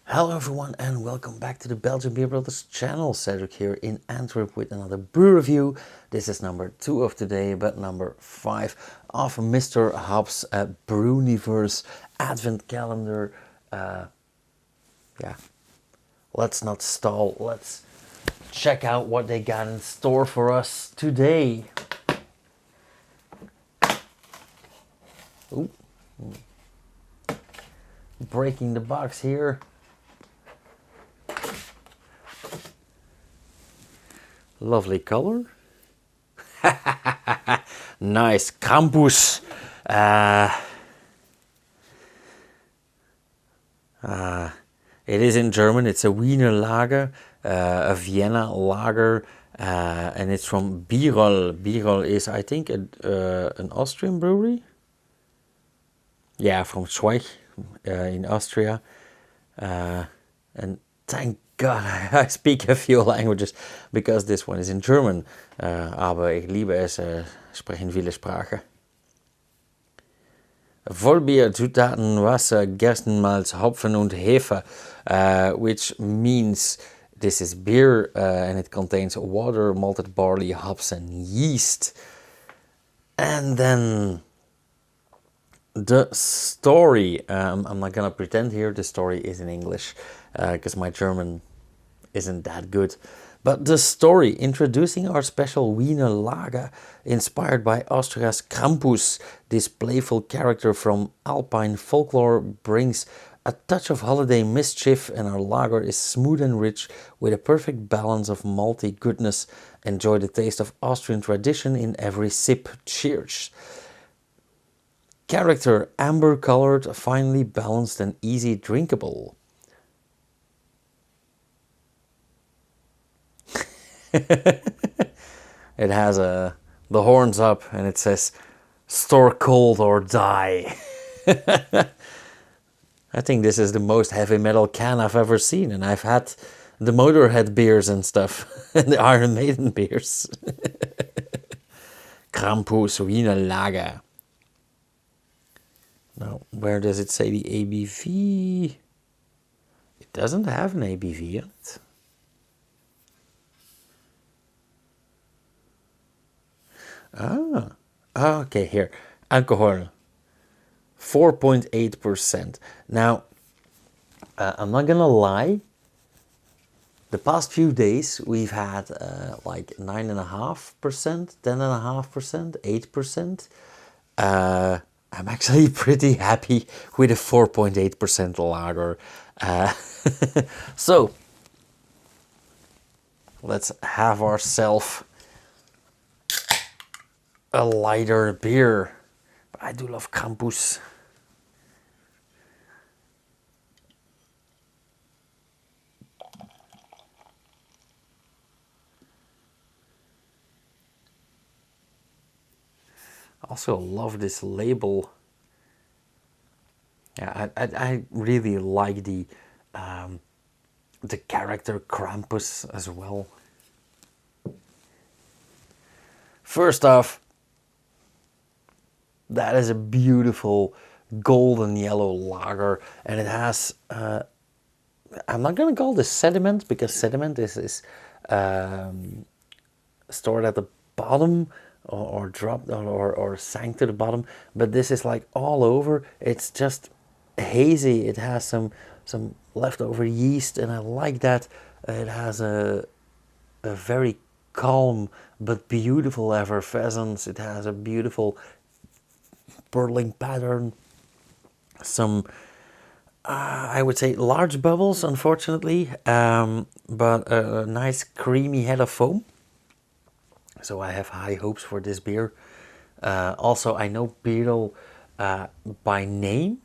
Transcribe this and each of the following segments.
Hello everyone and welcome back to the Belgian Beer Brothers channel. Cedric here in Antwerp with another brew review. This is number 2 of today, but number 5 of Mr. Hobbs' Brewniverse Advent Calendar. Yeah, let's not stall. Let's check out what they got in store for us today. Ooh. Breaking the box here. Lovely color. Nice. Krampus. It is in German. It's a Wiener Lager, a Vienna Lager, and it's from Bierol. Bierol is, I think, an Austrian brewery. Yeah, from Schweich in Austria. And thank God I speak a few languages, because this one is in German. Aber ich liebe es, sprechen viele Sprachen. Vollbier, Zutaten, Wasser, Gerstenmalz, Hopfen und Hefe, which means this is beer and it contains water, malted barley, hops and yeast. And then the story, I'm not gonna pretend here the story is in English, because my German isn't that good. But the story, introducing our special Wiener Lager, inspired by Austria's Krampus. This playful character from Alpine folklore brings a touch of holiday mischief, and our lager is smooth and rich with a perfect balance of malty goodness. Enjoy the taste of Austrian tradition in every sip. Cheers. Character, amber colored, finely balanced and easy drinkable. It has the horns up and it says store cold or die. I think this is the most heavy metal can I've ever seen, and I've had the Motorhead beers and stuff and the Iron Maiden beers. Krampus Wiener Lager. Now, where does it say the ABV? It doesn't have an ABV yet. Okay, here. Alcohol, 4.8%. Now, I'm not gonna lie. The past few days we've had like 9.5%, 10.5%, 8%. I'm actually pretty happy with a 4.8% lager. So, let's have ourselves a lighter beer. But I do love Krampus. Also love this label. Yeah, I really like the character Krampus as well. First off, that is a beautiful golden yellow lager, and it has I'm not gonna call this sediment, because sediment is stored at the bottom or dropped or sank to the bottom, but this is like all over. It's just hazy. It has some leftover yeast, and I like that. It has a very calm but beautiful effervescence. It has a beautiful purling pattern, some I would say large bubbles, unfortunately, but a nice creamy head of foam. So I have high hopes for this beer. Also, I know Bierol by name,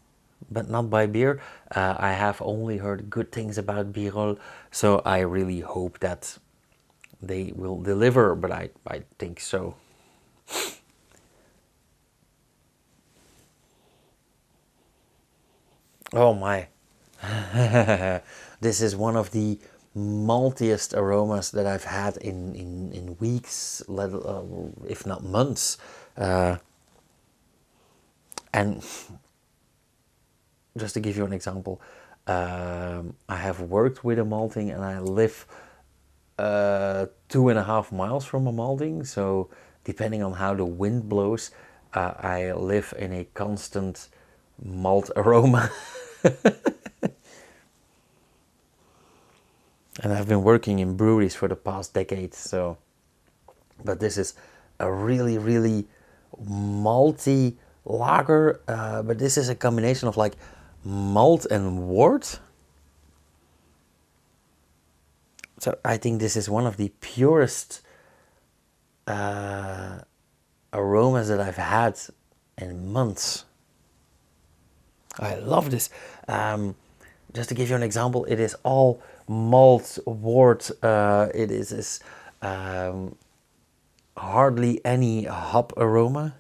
but not by beer. I have only heard good things about Bierol, so I really hope that they will deliver, but I think so. Oh my. This is one of the maltiest aromas that I've had in weeks, if not months. And just to give you an example, I have worked with a malting, and I live 2.5 miles from a malting. So depending on how the wind blows, I live in a constant malt aroma. And I've been working in breweries for the past decade. So, but this is a really, really malty lager. But this is a combination of like malt and wort. So I think this is one of the purest aromas that I've had in months. I love this. Just to give you an example, it is all malt, wort. It is hardly any hop aroma.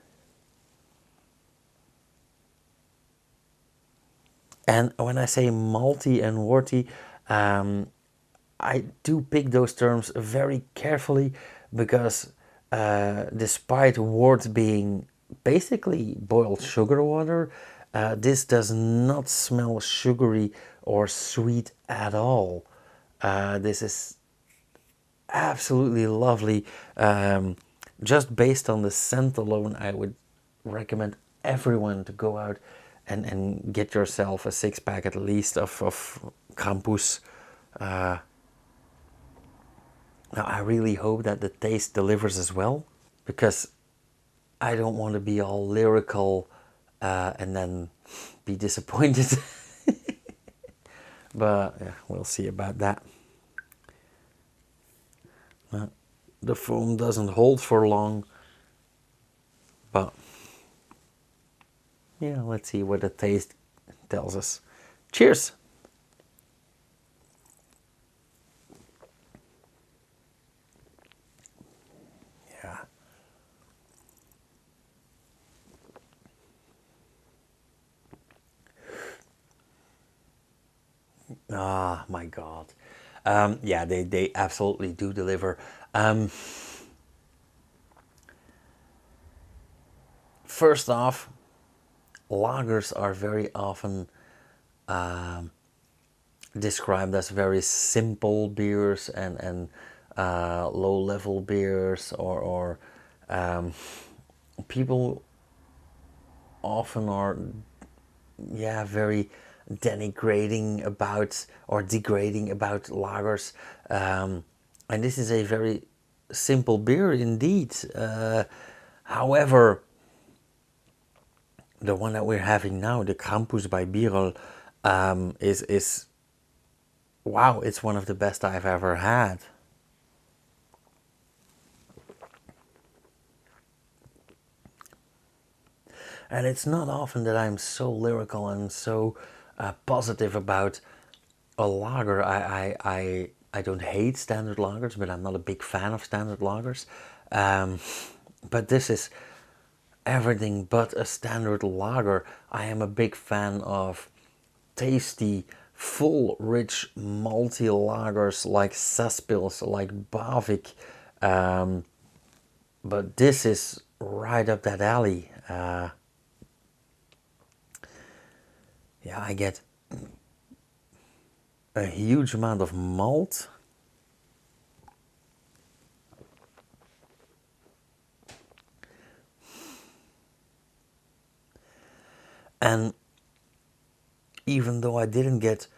And when I say malty and worty, I do pick those terms very carefully because despite wort being basically boiled sugar water, this does not smell sugary or sweet at all. This is absolutely lovely. Just based on the scent alone, I would recommend everyone to go out and get yourself a 6-pack at least of Krampus. Now, I really hope that the taste delivers as well, because I don't want to be all lyrical and then be disappointed. But yeah, we'll see about that. The foam doesn't hold for long, but yeah, let's see what the taste tells us. Cheers! Yeah. Ah, my God. Yeah, they absolutely do deliver. First off, lagers are very often described as very simple beers and low level beers, or people often are, yeah, very denigrating about or degrading about lagers, and this is a very simple beer indeed. However, the one that we're having now, the Krampus by Bierol, is wow, it's one of the best I've ever had. And it's not often that I'm so lyrical and so positive about a lager. I don't hate standard lagers, but I'm not a big fan of standard lagers. But this is everything but a standard lager. I am a big fan of tasty, full, rich, malty lagers like Saspils, like Bavik. But this is right up that alley. Yeah, I get a huge amount of malt. And even though I didn't get,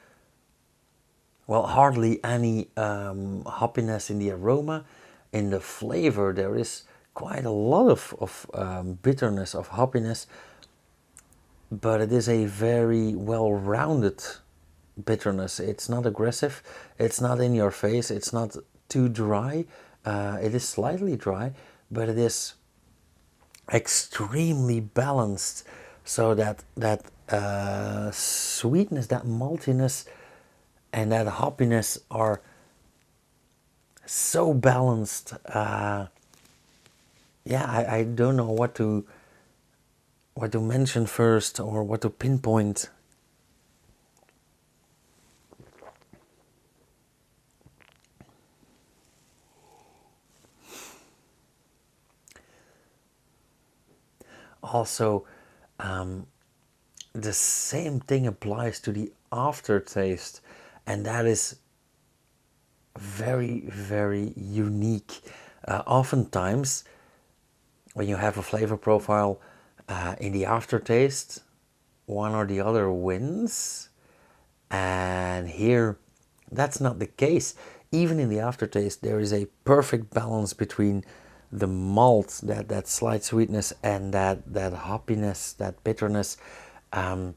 well, hardly any hoppiness in the aroma, in the flavor there is quite a lot of bitterness, of hoppiness, but it is a very well-rounded bitterness. It's not aggressive, it's not in your face, it's not too dry. It is slightly dry, but it is extremely balanced, so that sweetness, that maltiness, and that hoppiness are so balanced. Yeah, I don't know what to mention first or what to pinpoint. Also, the same thing applies to the aftertaste, and that is very, very unique. Oftentimes, when you have a flavor profile in the aftertaste, one or the other wins, and here that's not the case. Even in the aftertaste, there is a perfect balance between the malt, that slight sweetness, and that hoppiness, that bitterness. I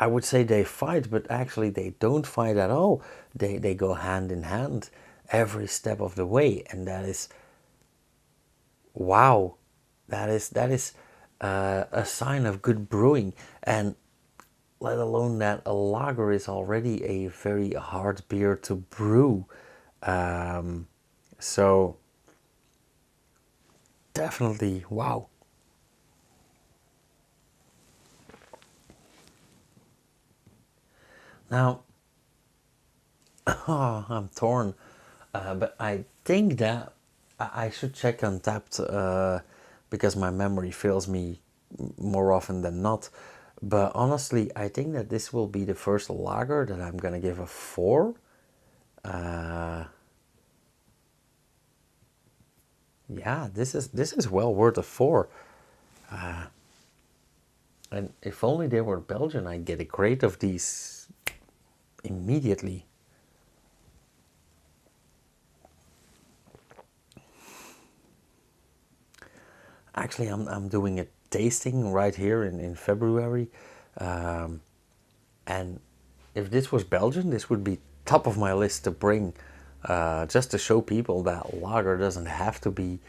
would say they fight, but actually they don't fight at all. They go hand in hand every step of the way, and that is, wow, that is a sign of good brewing. And let alone that a lager is already a very hard beer to brew. So definitely, wow. Now, oh, I'm torn, but I think that I should check Untapped because my memory fails me more often than not. But honestly, I think that this will be the first lager that I'm gonna give a 4. Yeah, this is well worth a 4. And if only they were Belgian, I'd get a crate of these immediately. Actually, I'm doing a tasting right here in February, and if this was Belgian, this would be top of my list to bring, just to show people that lager doesn't have to be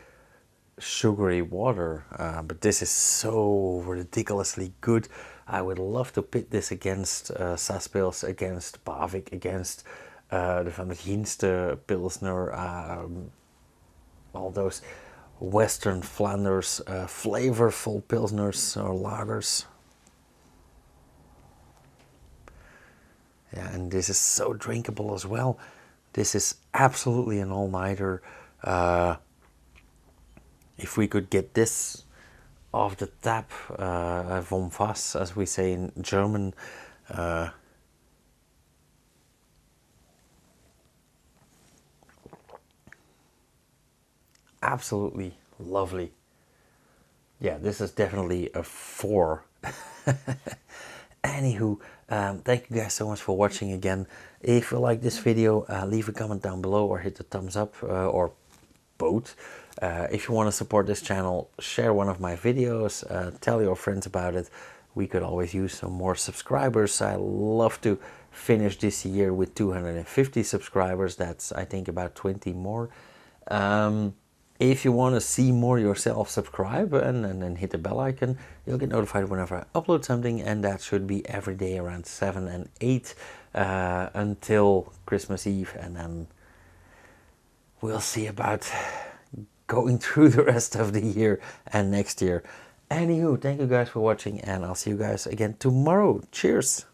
sugary water. But this is so ridiculously good. I would love to pit this against Saspils, against Bavik, against the Van der Ginste Pilsner, all those Western Flanders flavorful Pilsners or lagers. Yeah, and this is so drinkable as well. This is absolutely an all-nighter. If we could get this off the tap, vom Fass, as we say in German, absolutely lovely. Yeah, this is definitely a 4. Anywho, thank you guys so much for watching again. If you like this video, leave a comment down below or hit the thumbs up, or both. If you want to support this channel, share one of my videos, tell your friends about it. We could always use some more subscribers. I love to finish this year with 250 subscribers. That's, I think, about 20 more. If you want to see more yourself, subscribe and then hit the bell icon. You'll get notified whenever I upload something, and that should be every day around 7 and 8 until Christmas Eve, and then we'll see about going through the rest of the year and next year. Anywho, thank you guys for watching, and I'll see you guys again tomorrow. Cheers!